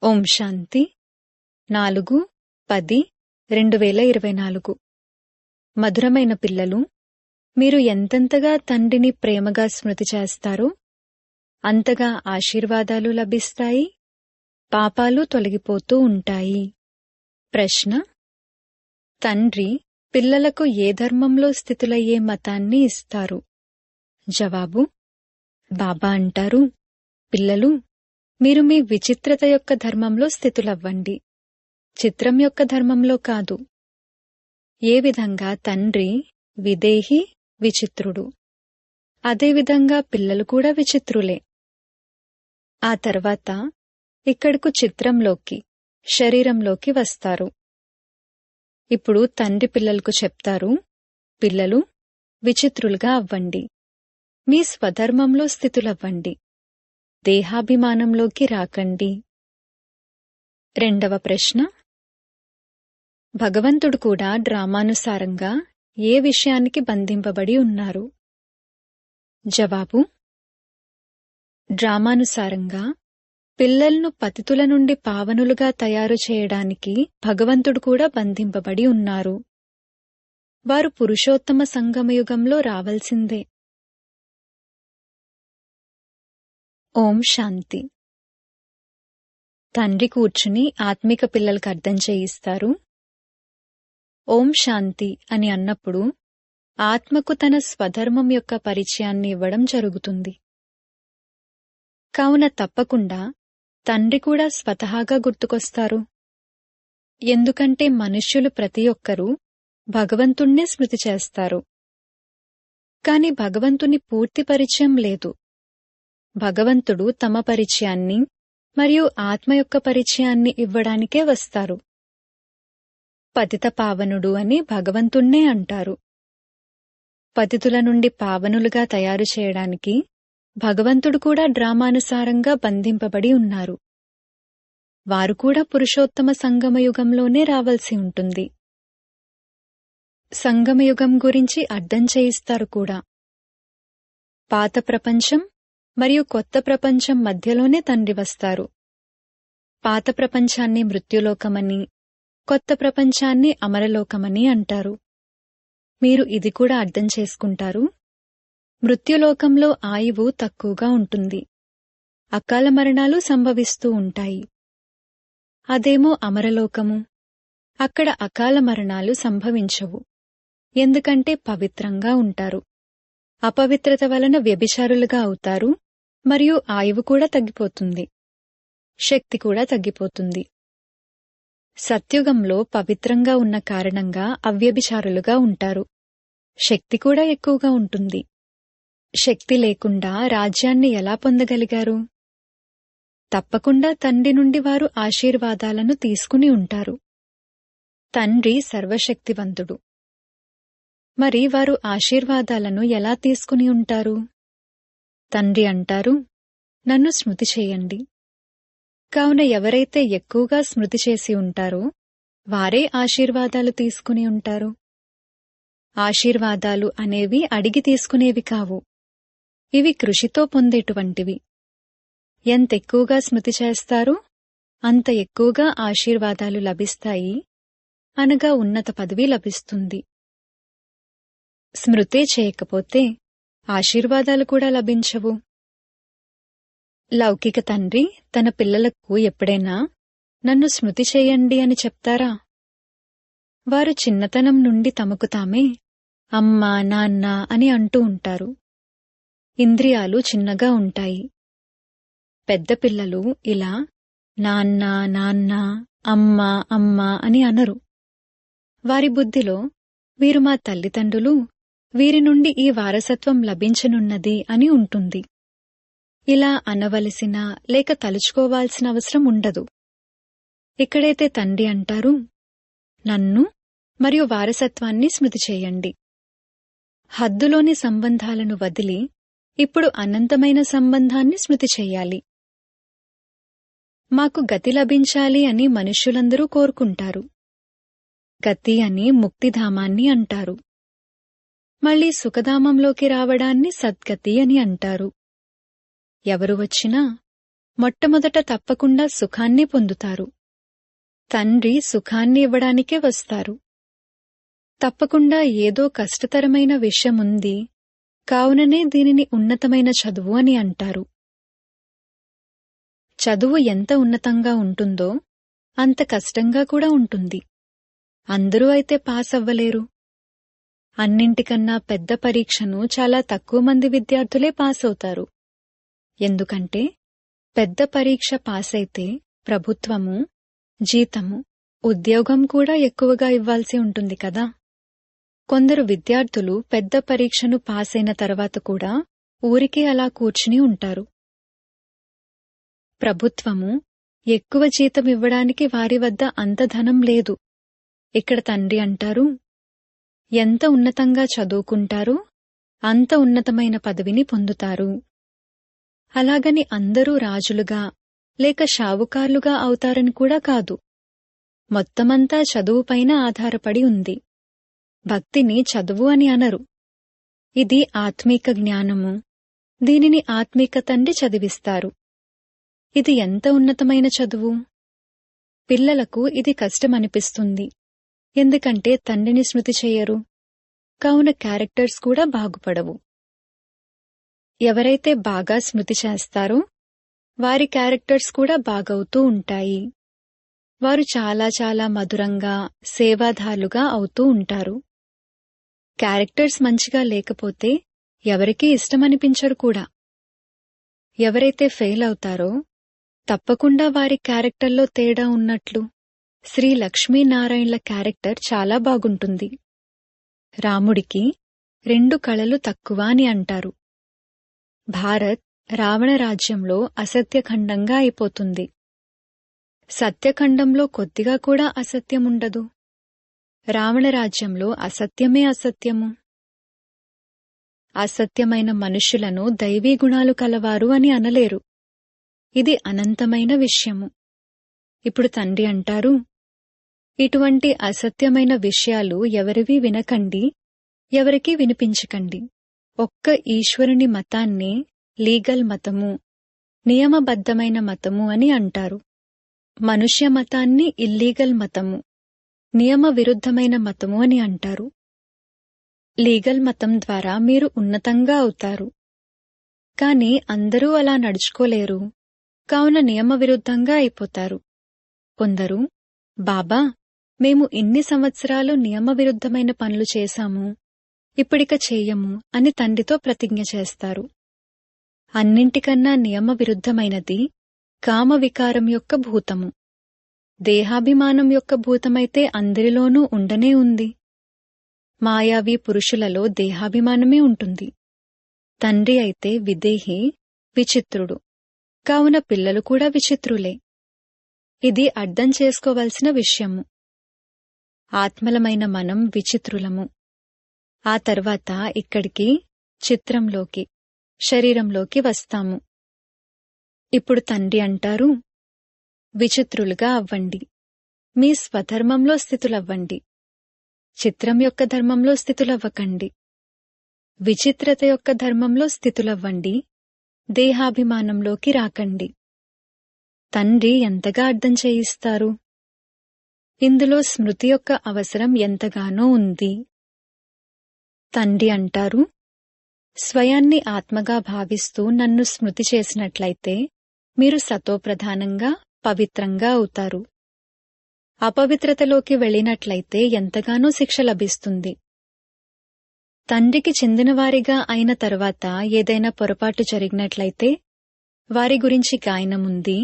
ఓం శాంతి 4/10/2024 మధురమైన పిల్లలు, మీరు ఎంతెంతగా తండ్రిని ప్రేమగా స్మృతి చేస్తారో అంతగా ఆశీర్వాదాలు లభిస్తాయి, పాపాలు తొలగిపోతూ ఉంటాయి. ప్రశ్న: తండ్రి పిల్లలకు ఏ ధర్మంలో స్థితులయ్యే మతాన్ని ఇస్తారు? జవాబు: బాబా అంటారు, పిల్లలు, మీరు మీ విచిత్రత యొక్క ధర్మంలో స్థితులవ్వండి, చిత్రం యొక్క ధర్మంలో కాదు. ఏ విధంగా తండ్రి విదేహి విచిత్రుడు, అదేవిధంగా పిల్లలు కూడా విచిత్రులే. ఆ తర్వాత ఇక్కడకు చిత్రంలోకి, శరీరంలోకి వస్తారు. ఇప్పుడు తండ్రి పిల్లలకు చెప్తారు, పిల్లలు విచిత్రులుగా అవ్వండి, మీ స్వధర్మంలో స్థితులవ్వండి, దేహాభిమానంలోకి రాకండి. రెండవ ప్రశ్న: భగవంతుడు కూడా డ్రామానుసారంగా ఏ విషయానికి బంధింపబడి ఉన్నారు? జవాబు: డ్రామానుసారంగా పిల్లలను పతితుల నుండి పావనులుగా తయారు చేయడానికి భగవంతుడు కూడా బంధింపబడి ఉన్నారు. వారు పురుషోత్తమ సంగమయుగంలో రావలసిందే. ఓం శాంతి. తండ్రి కూర్చుని ఆత్మిక పిల్లలకు అర్థం చేయిస్తారు. ఓం శాంతి అని అన్నప్పుడు ఆత్మకు తన స్వధర్మం యొక్క పరిచయాన్ని ఇవ్వడం జరుగుతుంది. కావున తప్పకుండా తండ్రి కూడా స్వతహాగా గుర్తుకొస్తారు. ఎందుకంటే మనుష్యులు ప్రతి ఒక్కరూ భగవంతుణ్ణే స్మృతి చేస్తారు. కాని భగవంతుని పూర్తి పరిచయం లేదు. భగవంతుడు తమ పరిచయాన్ని మరియు ఆత్మ యొక్క పరిచయాన్ని ఇవ్వడానికే వస్తారు. పతిత పావనుడు అని భగవంతుణ్ణే అంటారు. పతితుల నుండి పావనులుగా తయారు చేయడానికి భగవంతుడు కూడా డ్రామానుసారంగా బంధింపబడి ఉన్నారు. వారు కూడా పురుషోత్తమ సంగమయుగంలోనే రావలసి ఉంటుంది. సంగమయుగం గురించి అర్థం చేయిస్తారు కూడా. పాత ప్రపంచం మరియు కొత్త ప్రపంచం మధ్యలోనే తండ్రి వస్తారు. పాత ప్రపంచాన్ని మృత్యులోకమని, కొత్త ప్రపంచాన్ని అమరలోకమని అంటారు. మీరు ఇది కూడా అర్థం చేసుకుంటారు. మృత్యులోకంలో ఆయువు తక్కువగా ఉంటుంది, అకాల మరణాలు సంభవిస్తూ ఉంటాయి. అదేమో అమరలోకము, అక్కడ అకాల మరణాలు సంభవించవు. ఎందుకంటే పవిత్రంగా ఉంటారు. అపవిత్రత వలన వ్యభిచారులుగా అవుతారు మరియు ఆయువు కూడా తగ్గిపోతుంది, శక్తి కూడా తగ్గిపోతుంది. సత్యుగంలో పవిత్రంగా ఉన్న కారణంగా అవ్యభిచారులుగా ఉంటారు, శక్తి కూడా ఎక్కువగా ఉంటుంది. శక్తి లేకుండా రాజ్యాన్ని ఎలా పొందగలిగారు? తప్పకుండా తండ్రి నుండి వారు ఆశీర్వాదాలను తీసుకుని ఉంటారు. తండ్రి సర్వశక్తివంతుడు. మరి వారు ఆశీర్వాదాలను ఎలా తీసుకుని ఉంటారు? తండ్రి అంటారు, నన్ను స్మృతి చేయండి. కావున ఎవరైతే ఎక్కువగా స్మృతి చేసి ఉంటారో వారే ఆశీర్వాదాలు తీసుకుని ఉంటారు. ఆశీర్వాదాలు అనేవి అడిగి తీసుకునేవి కావు, ఇవి కృషితో పొందేటువంటివి. ఎంతెక్కువగా స్మృతి చేస్తారో అంత ఎక్కువగా ఆశీర్వాదాలు లభిస్తాయి, అనగా ఉన్నత పదవి లభిస్తుంది. స్మృతే చేయకపోతే ఆశీర్వాదాలు కూడా లభించవు. లౌకిక తండ్రి తన పిల్లలకు ఎప్పుడైనా నన్ను స్మృతి చేయండి అని చెప్తారా? వారు చిన్నతనం నుండి తమకు తామే అమ్మా నాన్న అని అంటూ ఉంటారు. ఇంద్రియాలు చిన్నగా ఉంటాయి. పెద్ద పిల్లలు ఇలా నాన్న నాన్న, అమ్మా అమ్మా అని అనరు. వారి బుద్ధిలో వీరు మా తల్లిదండ్రులు, వీరి నుండి ఈ వారసత్వం లభించనున్నది అని ఉంటుంది. ఇలా అనవలసిన లేక తలుచుకోవాల్సిన అవసరం ఉండదు. ఇక్కడైతే తండ్రి అంటారు, నన్ను మరియు వారసత్వాన్ని స్మృతి చేయండి. హద్దులోని సంబంధాలను వదిలి ఇప్పుడు అనంతమైన సంబంధాన్ని స్మృతి చెయ్యాలి. మాకు గతి లభించాలి అని మనుష్యులందరూ కోరుకుంటారు. గతి అని ముక్తిధామాన్ని అంటారు. మళ్లీ సుఖధామంలోకి రావడాన్ని సద్గతి అని అంటారు. ఎవరు వచ్చినా మొట్టమొదట తప్పకుండా సుఖాన్ని పొందుతారు. తండ్రి సుఖాన్ని ఇవ్వడానికే వస్తారు. తప్పకుండా ఏదో కష్టతరమైన విషయముంది, కావుననే దీనిని ఉన్నతమైన చదువు అని అంటారు. చదువు ఎంత ఉన్నతంగా ఉంటుందో అంత కష్టంగా కూడా ఉంటుంది. అందరూ అయితే పాస్ అవ్వలేరు. అన్నింటికన్నా పెద్ద పరీక్షను చాలా తక్కువ మంది విద్యార్థులే పాస్ అవుతారు. ఎందుకంటే పెద్ద పరీక్ష పాసైతే ప్రభుత్వము, జీతము, ఉద్యోగం కూడా ఎక్కువగా ఇవ్వాల్సి ఉంటుంది కదా. కొందరు విద్యార్థులు పెద్ద పరీక్షను పాసైన తర్వాత కూడా ఊరికే అలా కూర్చుని ఉంటారు. ప్రభుత్వము ఎక్కువ జీతం ఇవ్వడానికి వారి వద్ద అంత ధనం లేదు. ఇక్కడ తండ్రి అంటారు, ఎంత ఉన్నతంగా చదువుకుంటారో అంత ఉన్నతమైన పదవిని పొందుతారు. అలాగని అందరూ రాజులుగా లేక షావుకార్లుగా అవుతారని కూడా కాదు. మొత్తమంతా చదువుపైన ఆధారపడి ఉంది. భక్తిని చదువు అని అనరు. ఇది ఆత్మీక జ్ఞానము. దీనిని ఆత్మీక తండ్రి చదివిస్తారు. ఇది ఎంత ఉన్నతమైన చదువు! పిల్లలకు ఇది కష్టమనిపిస్తుంది. ఎందుకంటే తండ్రిని స్మృతి చెయ్యరు. కావున క్యారెక్టర్స్ కూడా బాగుపడవు. ఎవరైతే బాగా స్మృతి చేస్తారో వారి క్యారెక్టర్స్ కూడా బాగవుతూ ఉంటాయి. వారు చాలా చాలా మధురంగా, సేవాదారులుగా అవుతూ ఉంటారు. క్యారెక్టర్స్ మంచిగా లేకపోతే ఎవరికీ ఇష్టమనిపించరు కూడా. ఎవరైతే ఫెయిల్ అవుతారో తప్పకుండా వారి క్యారెక్టర్లో తేడా ఉన్నట్లు. శ్రీ లక్ష్మీనారాయణల క్యారెక్టర్ చాలా బాగుంటుంది. రాముడికి 2 కళలు తక్కువ అని అంటారు. భారత్ రావణ రాజ్యంలో అసత్యఖండంగా అయిపోతుంది. సత్యఖండంలో కొద్దిగా కూడా అసత్యముండదు. రావణ రాజ్యంలో అసత్యమే అసత్యము. అసత్యమైన మనుష్యులను దైవీ గుణాలు కలవారు అని అనలేరు. ఇది అనంతమైన విషయము. ఇప్పుడు తండ్రి అంటారు, ఇటువంటి అసత్యమైన విషయాలు ఎవరివి వినకండి, ఎవరికీ వినిపించకండి. ఒక్క ఈశ్వరుని మతాన్నే లీగల్ మతము, నియమబద్ధమైన మతము అని అంటారు. మనుష్య మతాన్ని ఇల్లీగల్ మతము, నియమ విరుద్ధమైన మతము అని అంటారు. లీగల్ మతం ద్వారా మీరు ఉన్నతంగా అవుతారు. కాని అందరూ అలా నడుచుకోలేరు. కావున నియమ విరుద్ధంగా అయిపోతారు. కొందరు, బాబా, మేము ఇన్ని సంవత్సరాలు నియమ విరుద్ధమైన పనులు చేశాము, ఇప్పుడిక చేయము అని తండ్రితో ప్రతిజ్ఞ చేస్తారు. అన్నింటికన్నా నియమ విరుద్ధమైనది కామ వికారం యొక్క భూతము. దేహాభిమానం యొక్క భూతమైతే అందరిలోనూ ఉండనే ఉంది. మాయావి పురుషులలో దేహాభిమానమే ఉంటుంది. తండ్రి అయితే విదేహి, విచిత్రుడు. కావున పిల్లలు కూడా విచిత్రులే. ఇది అర్థం చేసుకోవలసిన విషయము. ఆత్మలమైన మనం విచిత్రులము. ఆ తర్వాత ఇక్కడికి చిత్రంలోకి, శరీరంలోకి వస్తాము. ఇప్పుడు తండ్రి అంటారు, విచిత్రులుగా అవ్వండి. మీ స్వధర్మంలో స్థితులవ్వండి. చిత్రం యొక్క ధర్మంలో స్థితులవ్వకండి. విచిత్రత యొక్క ధర్మంలో స్థితులవ్వండి. దేహాభిమానంలోకి రాకండి. తండ్రి ఎంతగా అర్థం చేయిస్తారు. ఇందులో స్మృతి యొక్క అవసరం ఎంతగానో ఉంది. తండ్రి అంటారు, స్వయాన్ని ఆత్మగా భావిస్తూ నన్ను స్మృతి చేసినట్లయితే మీరు సతోప్రధానంగా పవిత్రంగా అవుతారు. అపవిత్రతలోకి వెళ్ళినట్లయితే ఎంతగానో శిక్ష లభిస్తుంది. తండ్రికి చెందినవారిగా అయిన తర్వాత ఏదైనా పొరపాటు జరిగినట్లయితే వారి గురించి గాయనముంది.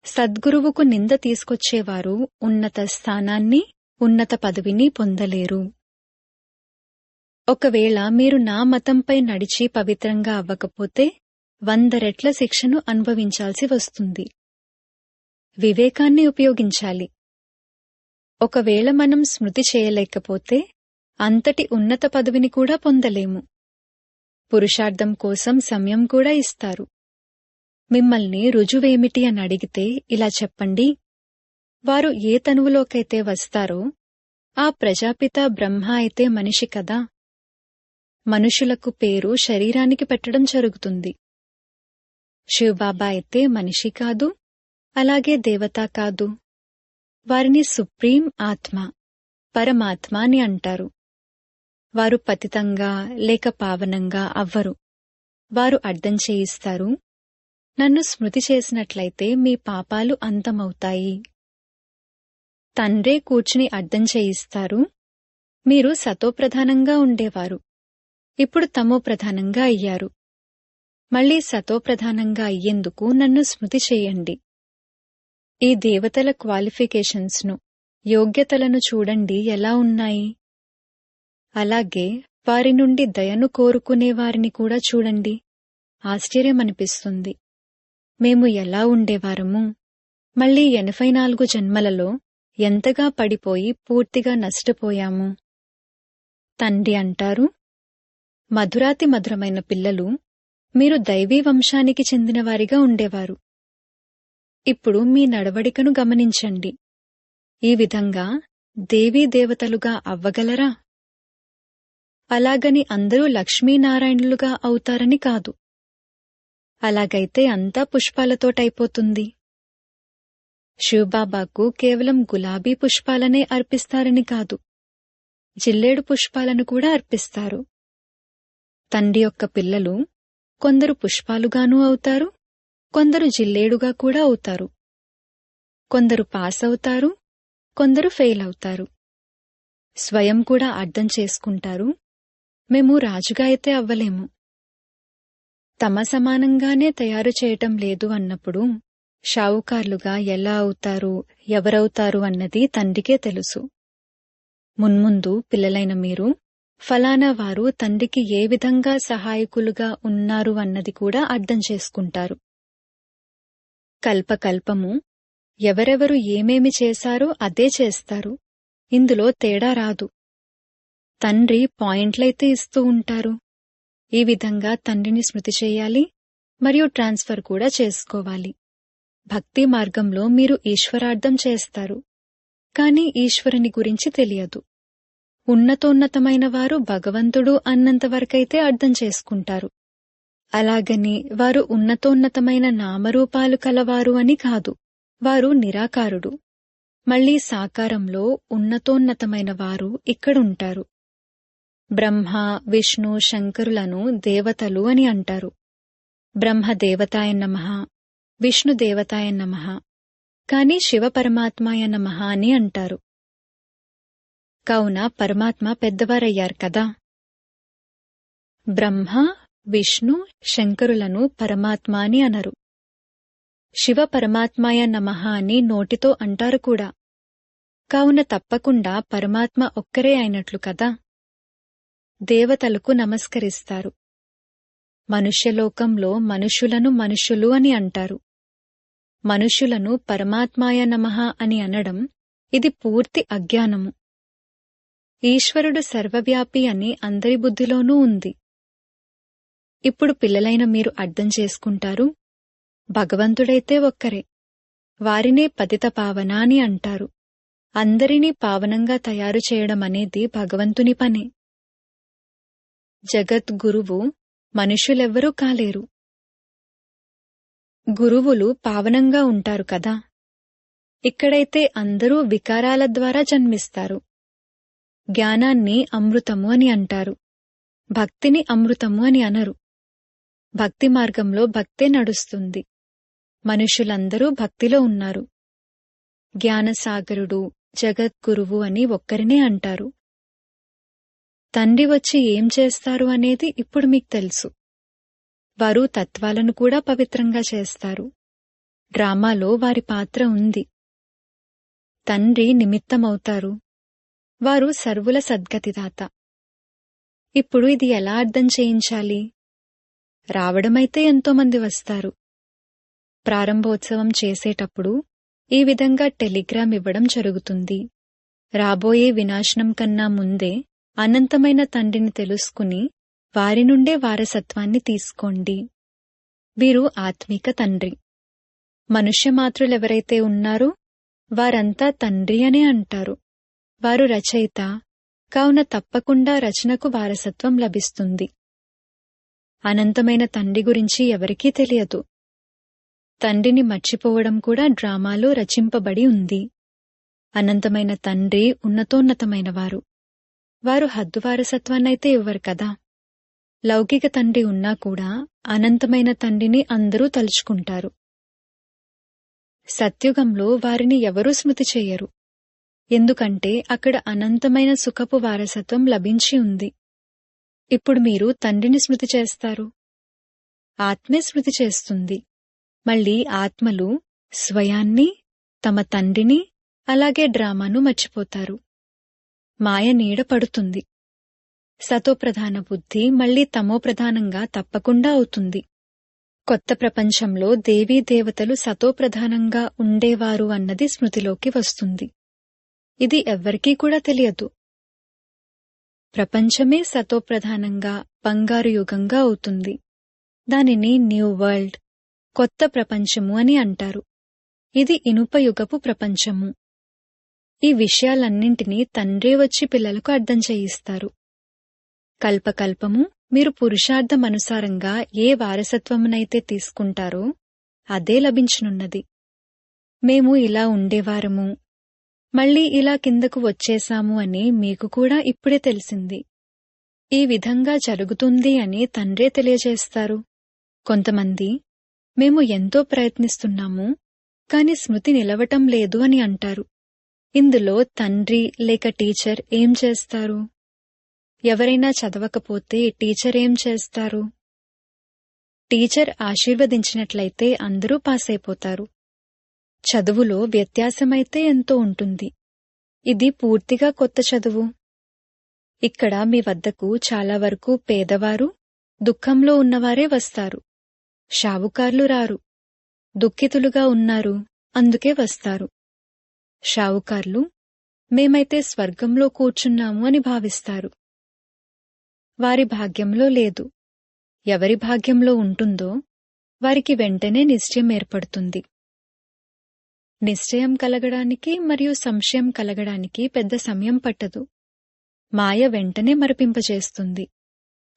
సద్గురువుకు నింద తీసుకొచ్చేవారు ఉన్నత స్థానాన్ని, ఉన్నత పదవిని పొందలేరు. ఒకవేళ మీరు నా మతంపై నడిచి పవిత్రంగా అవ్వకపోతే 100 రెట్ల శిక్షను అనుభవించాల్సి వస్తుంది. వివేకాన్ని ఉపయోగించాలి. ఒకవేళ మనం స్మృతి చేయలేకపోతే అంతటి ఉన్నత పదవిని కూడా పొందలేము. పురుషార్థం కోసం సమయం కూడా ఇస్తారు. మిమ్మల్ని రుజువేమిటి అని అడిగితే ఇలా చెప్పండి, వారు ఏ తనువులోకైతే వస్తారో ఆ ప్రజాపిత బ్రహ్మ అయితే మనిషి కదా. మనుషులకు పేరు శరీరానికి పెట్టడం జరుగుతుంది. శివబాబా అయితే మనిషి కాదు, అలాగే దేవత కాదు. వారిని సుప్రీం ఆత్మ, పరమాత్మ అని అంటారు. వారు పతితంగా లేక పావనంగా అవ్వరు. వారు అర్థం చేయిస్తారు, నన్ను స్మృతి చేసినట్లయితే మీ పాపాలు అంతమవుతాయి. తండ్రే కూర్చుని అర్థం చేయిస్తారు, మీరు సతోప్రధానంగా ఉండేవారు, ఇప్పుడు తమోప్రధానంగా అయ్యారు. మళ్లీ సతోప్రధానంగా అయ్యేందుకు నన్ను స్మృతి చేయండి. ఈ దేవతల క్వాలిఫికేషన్స్ను, యోగ్యతలను చూడండి ఎలా ఉన్నాయి. అలాగే వారి నుండి దయను కోరుకునేవారిని కూడా చూడండి. ఆశ్చర్యమనిపిస్తుంది. మేము ఎలా ఉండేవారము, మళ్లీ 84 జన్మలలో ఎంతగా పడిపోయి పూర్తిగా నష్టపోయాము. తండ్రి అంటారు, మధురాతి మధురమైన పిల్లలు, మీరు దైవీ వంశానికి చెందినవారిగా ఉండేవారు. ఇప్పుడు మీ నడవడికను గమనించండి. ఈ విధంగా దేవీ దేవతలుగా అవ్వగలరా? అలాగని అందరూ లక్ష్మీనారాయణులుగా అవుతారని కాదు. అలాగైతే అంతా పుష్పాలతోటైపోతుంది. శివబాబాకు కేవలం గులాబీ పుష్పాలనే అర్పిస్తారని కాదు, జిల్లేడు పుష్పాలను కూడా అర్పిస్తారు. తండ్రి యొక్క పిల్లలు కొందరు పుష్పాలుగానూ అవుతారు, కొందరు జిల్లేడుగా కూడా అవుతారు. కొందరు పాస్ అవుతారు, కొందరు ఫెయిల్ అవుతారు. స్వయం కూడా అర్థం చేసుకుంటారు, మేము రాజుగా అయితే అవ్వలేము. తమ సమానంగానే తయారు చేయటం లేదు అన్నప్పుడు షావుకార్లుగా ఎలా అవుతారు, ఎవరవుతారు అన్నది తండ్రికే తెలుసు. మున్ముందు పిల్లలైన మీరు ఫలానా వారు తండ్రికి ఏ విధంగా సహాయకులుగా ఉన్నారు అన్నది కూడా అర్థం చేసుకుంటారు. కల్పకల్పము ఎవరెవరు ఏమేమి చేశారో అదే చేస్తారు. ఇందులో తేడా రాదు. తండ్రి పాయింట్లయితే ఇస్తూ ఉంటారు. ఈ విధంగా తండ్రిని స్మృతి చేయాలి మరియు ట్రాన్స్ఫర్ కూడా చేసుకోవాలి. భక్తి మార్గంలో మీరు ఈశ్వరార్థం చేస్తారు, కాని ఈశ్వరుని గురించి తెలియదు. ఉన్నతోన్నతమైన వారు భగవంతుడు అన్నంతవరకైతే అర్థం చేసుకుంటారు. అలాగని వారు ఉన్నతోన్నతమైన నామరూపాలు కలవారు అని కాదు. వారు నిరాకారుడు. మళ్లీ సాకారంలో ఉన్నతోన్నతమైన వారు ఇక్కడుంటారు. బ్రహ్మ, విష్ణు, శంకరులను దేవతలు అని అంటారు. బ్రహ్మదేవతాయ నమః, విష్ణుదేవతాయ నమః, కాని శివపరమాత్మాయ నమః అని అంటారు. కావున పరమాత్మ పెద్దవారయ్యారు కదా. బ్రహ్మ, విష్ణు, శంకరులను పరమాత్మ అని అనరు. శివ పరమాత్మాయ నమః అని నోటితో అంటారు కూడా. కావున తప్పకుండా పరమాత్మ ఒక్కరే అయినట్లు కదా. దేవతలకు నమస్కరిస్తారు. మనుష్యలోకంలో మనుషులను మనుషులు అని అంటారు. మనుషులను పరమాత్మాయ నమః అని అనడం ఇది పూర్తి అజ్ఞానము. ఈశ్వరుడు సర్వవ్యాపి అని అందరి బుద్ధిలోనూ ఉంది. ఇప్పుడు పిల్లలైన మీరు అర్థం చేసుకుంటారు, భగవంతుడైతే ఒక్కరే. వారినే పతిత పావన అని అంటారు. అందరినీ పావనంగా తయారు చేయడమనేది భగవంతుని పనే. జగద్గురువు మనుషులెవ్వరూ కాలేరు. గురువులు పావనంగా ఉంటారు కదా. ఇక్కడైతే అందరూ వికారాల ద్వారా జన్మిస్తారు. జ్ఞానాన్ని అమృతము అని అంటారు, భక్తిని అమృతము అని అనరు. భక్తి మార్గంలో భక్తే నడుస్తుంది. మనుషులందరూ భక్తిలో ఉన్నారు. జ్ఞానసాగరుడు, జగద్గురువు అని ఒక్కరినే అంటారు. తండ్రి వచ్చి ఏం చేస్తారు అనేది ఇప్పుడు మీకు తెలుసు. వారు తత్వాలను కూడా పవిత్రంగా చేస్తారు. డ్రామాలో వారి పాత్ర ఉంది. తండ్రి నిమిత్తమవుతారు. వారు సర్వుల సద్గతిదాత. ఇప్పుడు ఇది ఎలా అర్థం చేయించాలి? రావడమైతే ఎంతోమంది వస్తారు. ప్రారంభోత్సవం చేసేటప్పుడు ఈ విధంగా టెలిగ్రామ్ ఇవ్వడం జరుగుతుంది. రాబోయే వినాశనం కన్నా ముందే అనంతమైన తండ్రిని తెలుసుకుని వారి నుండే వారసత్వాన్ని తీసుకోండి. వీరు ఆత్మిక తండ్రి. మనుష్యమాతృలెవరైతే ఉన్నారో వారంతా తండ్రి అనే అంటారు. వారు రచయిత, కావున తప్పకుండా రచనకు వారసత్వం లభిస్తుంది. అనంతమైన తండ్రి గురించి ఎవరికీ తెలియదు. తండ్రిని మర్చిపోవడం కూడా డ్రామాలో రచింపబడి ఉంది. అనంతమైన తండ్రి ఉన్నతోన్నతమైనవారు. వారు హద్దు వారసత్వాన్నైతే ఇవ్వరు కదా. లౌకిక తండ్రి ఉన్నా కూడా అనంతమైన తండ్రిని అందరూ తలుచుకుంటారు. సత్యుగంలో వారిని ఎవరూ స్మృతి చెయ్యరు. ఎందుకంటే అక్కడ అనంతమైన సుఖపు వారసత్వం లభించి ఉంది. ఇప్పుడు మీరు తండ్రిని స్మృతి చేస్తారు. ఆత్మే స్మృతి చేస్తుంది. మళ్ళీ ఆత్మలు స్వయాన్ని, తమ తండ్రిని, అలాగే డ్రామాను మర్చిపోతారు. మాయ నీడ పడుతుంది. సతోప్రధాన బుద్ధి మళ్లీ తమోప్రధానంగా తప్పకుండా అవుతుంది. కొత్త ప్రపంచంలో దేవీ దేవతలు సతోప్రధానంగా ఉండేవారు అన్నది స్మృతిలోకి వస్తుంది. ఇది ఎవ్వరికీ కూడా తెలియదు. ప్రపంచమే సతోప్రధానంగా బంగారు యుగంగా అవుతుంది. దానిని న్యూ వరల్డ్, కొత్త ప్రపంచము అని అంటారు. ఇది ఇనుప యుగపు ప్రపంచము. ఈ విషయాలన్నింటినీ తండ్రే వచ్చి పిల్లలకు అర్థం చేయిస్తారు. కల్పకల్పము మీరు పురుషార్థమనుసారంగా ఏ వారసత్వమునైతే తీసుకుంటారో అదే లభించనున్నది. మేము ఇలా ఉండేవారము, మళ్లీ ఇలా కిందకు వచ్చేశాము అని మీకు కూడా ఇప్పుడే తెలిసింది. ఈ విధంగా జరుగుతుంది అని తండ్రే తెలియజేస్తారు. కొంతమంది మేము ఎంతో ప్రయత్నిస్తున్నాము, కాని స్మృతి నిలవటం లేదు అని అంటారు. ఇందులో తండ్రి లేక టీచర్ ఏం చేస్తారు? ఎవరైనా చదవకపోతే టీచర్ ఏం చేస్తారు? టీచర్ ఆశీర్వదించినట్లయితే అందరూ పాస్ అయిపోతారు. చదువులో వ్యత్యాసమైతే ఎంతో ఉంటుంది. ఇది పూర్తిగా కొత్త చదువు. ఇక్కడ మీ వద్దకు చాలా వరకు పేదవారు, దుఃఖంలో ఉన్నవారే వస్తారు. షావుకార్లు రారు. దుఃఖితులుగా ఉన్నారు, అందుకే వస్తారు. షావుకార్లు మేమైతే స్వర్గంలో కూర్చున్నాము అని భావిస్తారు. వారి భాగ్యంలో లేదు. ఎవరి భాగ్యంలో ఉంటుందో వారికి వెంటనే నిశ్చయం ఏర్పడుతుంది. నిశ్చయం కలగడానికి మరియు సంశయం కలగడానికి పెద్ద సమయం పట్టదు. మాయ వెంటనే మరపింపజేస్తుంది.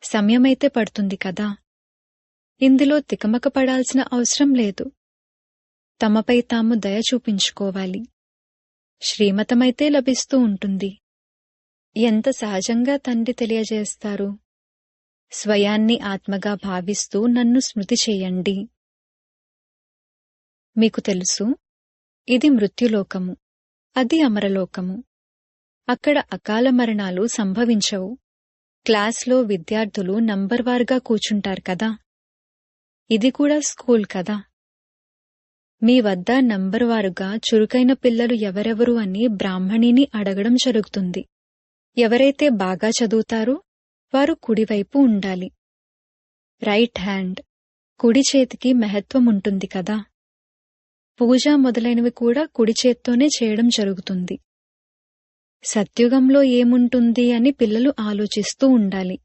సమయమైతే పడుతుంది కదా. ఇందులో తికమక పడాల్సిన అవసరం లేదు. తమపై తాము దయ చూపించుకోవాలి. శ్రీమతమైతే లభిస్తూ ఉంటుంది. ఎంత సహజంగా తండ్రి తెలియజేస్తారు. స్వయాన్ని ఆత్మగా భావిస్తూ నన్ను స్మృతి చేయండి. మీకు తెలుసు, ఇది మృత్యులోకము, అది అమరలోకము. అక్కడ అకాల మరణాలు సంభవించవు. క్లాస్లో విద్యార్థులు నంబర్వారుగా కూర్చుంటారు కదా. ఇది కూడా స్కూల్ కదా. మీ వద్ద నంబర్వారుగా చురుకైన పిల్లలు ఎవరెవరు అని బ్రాహ్మణిని అడగడం జరుగుతుంది. ఎవరైతే బాగా చదువుతారో వారు కుడివైపు ఉండాలి. రైట్ హ్యాండ్, కుడి చేతికి మహత్వం ఉంటుంది కదా. పూజ మొదలైనవి కూడా కుడి చేత్తోనే చేయడం జరుగుతుంది. సత్యుగంలో ఏముంటుంది అని పిల్లలు ఆలోచిస్తూ ఉండాలి.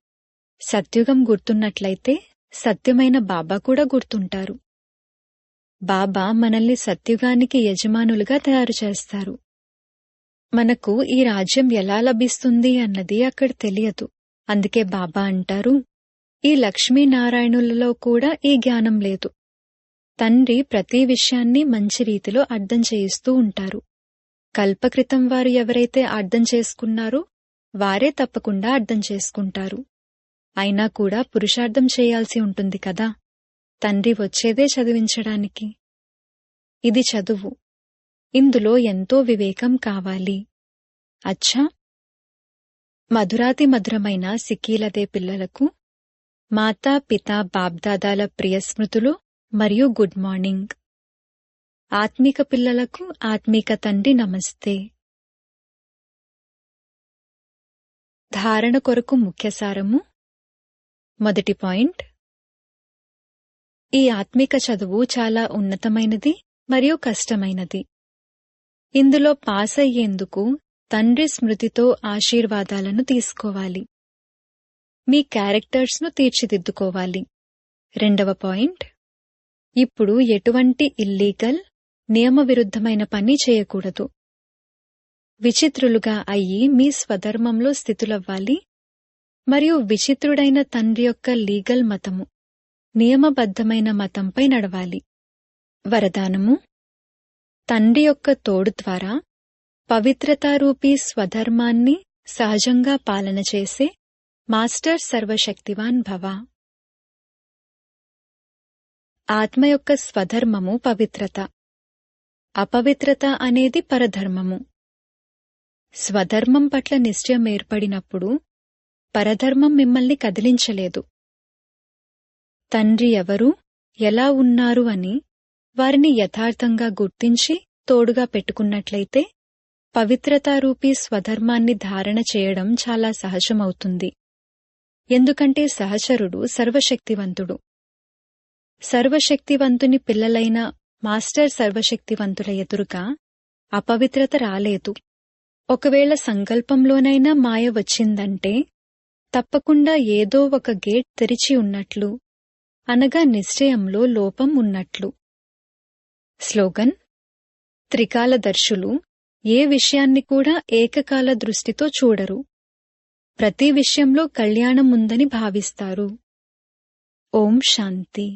సత్యుగం గుర్తున్నట్లయితే సత్యమైన బాబా కూడా గుర్తుంటారు. బాబా మనల్ని సత్యుగానికి యజమానులుగా తయారు చేస్తారు. మనకు ఈ రాజ్యం ఎలా లభిస్తుంది అన్నది అక్కడ తెలియదు. అందుకే బాబా అంటారు, ఈ లక్ష్మీనారాయణులలో కూడా ఈ జ్ఞానం లేదు. తండ్రి ప్రతి విషయాన్ని మంచి రీతిలో అర్థం చేయిస్తూ ఉంటారు. కల్పకృతం వారు ఎవరైతే అర్థం చేసుకున్నారో వారే తప్పకుండా అర్థం చేసుకుంటారు. అయినా కూడా పురుషార్థం చేయాల్సి ఉంటుంది కదా. తండ్రి వచ్చేదే చదివించడానికి. ఇది చదువు. ఇందులో ఎంతో వివేకం కావాలి. అచ్చా, మధురాతి మధురమైన సిక్కీలదే పిల్లలకు మాతా పితా బాబ్దాదాల ప్రియ స్మృతులు మరియు గుడ్ మార్నింగ్. ఆత్మిక పిల్లలకు ఆత్మిక తండ్రి నమస్తే. ధారణ కొరకు ముఖ్యసారము. మొదటి పాయింట్, ఈ ఆత్మిక చదువు చాలా ఉన్నతమైనది మరియు కష్టమైనది. ఇందులో పాస్ అయ్యేందుకు తండ్రి స్మృతితో ఆశీర్వాదాలను తీసుకోవాలి. మీ క్యారెక్టర్స్ను తీర్చిదిద్దుకోవాలి. రెండవ పాయింట్, ఇప్పుడు ఎటువంటి ఇల్లీగల్, నియమవిరుద్ధమైన పని చేయకూడదు. విచిత్రులుగా అయ్యి మీ స్వధర్మంలో స్థితులవ్వాలి మరియు విచిత్రుడైన తండ్రి యొక్క లీగల్ మతము, నియమబద్ధమైన మతంపై నడవాలి. వరదానము. తండ్రి యొక్క తోడు ద్వారా పవిత్రతారూపీ స్వధర్మాన్ని సహజంగా పాలన చేసే మాస్టర్ సర్వశక్తివాన్ భవ. ఆత్మ యొక్క స్వధర్మము పవిత్రత, అపవిత్రత అనేది పరధర్మము. స్వధర్మం పట్ల నిశ్చయం ఏర్పడినప్పుడు పరధర్మం మిమ్మల్ని కదిలించలేదు. తండ్రి ఎవరు, ఎలా ఉన్నారు అని వారిని యథార్థంగా గుర్తించి తోడుగా పెట్టుకున్నట్లయితే పవిత్రతారూపీ స్వధర్మాన్ని ధారణ చేయడం చాలా సహజమవుతుంది. ఎందుకంటే సహచరుడు సర్వశక్తివంతుడు. సర్వశక్తివంతుని పిల్లలైన మాస్టర్ సర్వశక్తివంతుల ఎదురుగా అపవిత్రత రాలేదు. ఒకవేళ సంకల్పంలోనైనా మాయ వచ్చిందంటే తప్పకుండా ఏదో ఒక గేట్ తెరిచి ఉన్నట్లు, అనగా నిశ్చయంలో లోపం ఉన్నట్లు. స్లోగన్: త్రికాలదర్శులు ఏ విషయాన్ని కూడా ఏకకాల దృష్టితో చూడరు. ప్రతి విషయంలో కళ్యాణం ఉందని భావిస్తారు. ఓం శాంతి.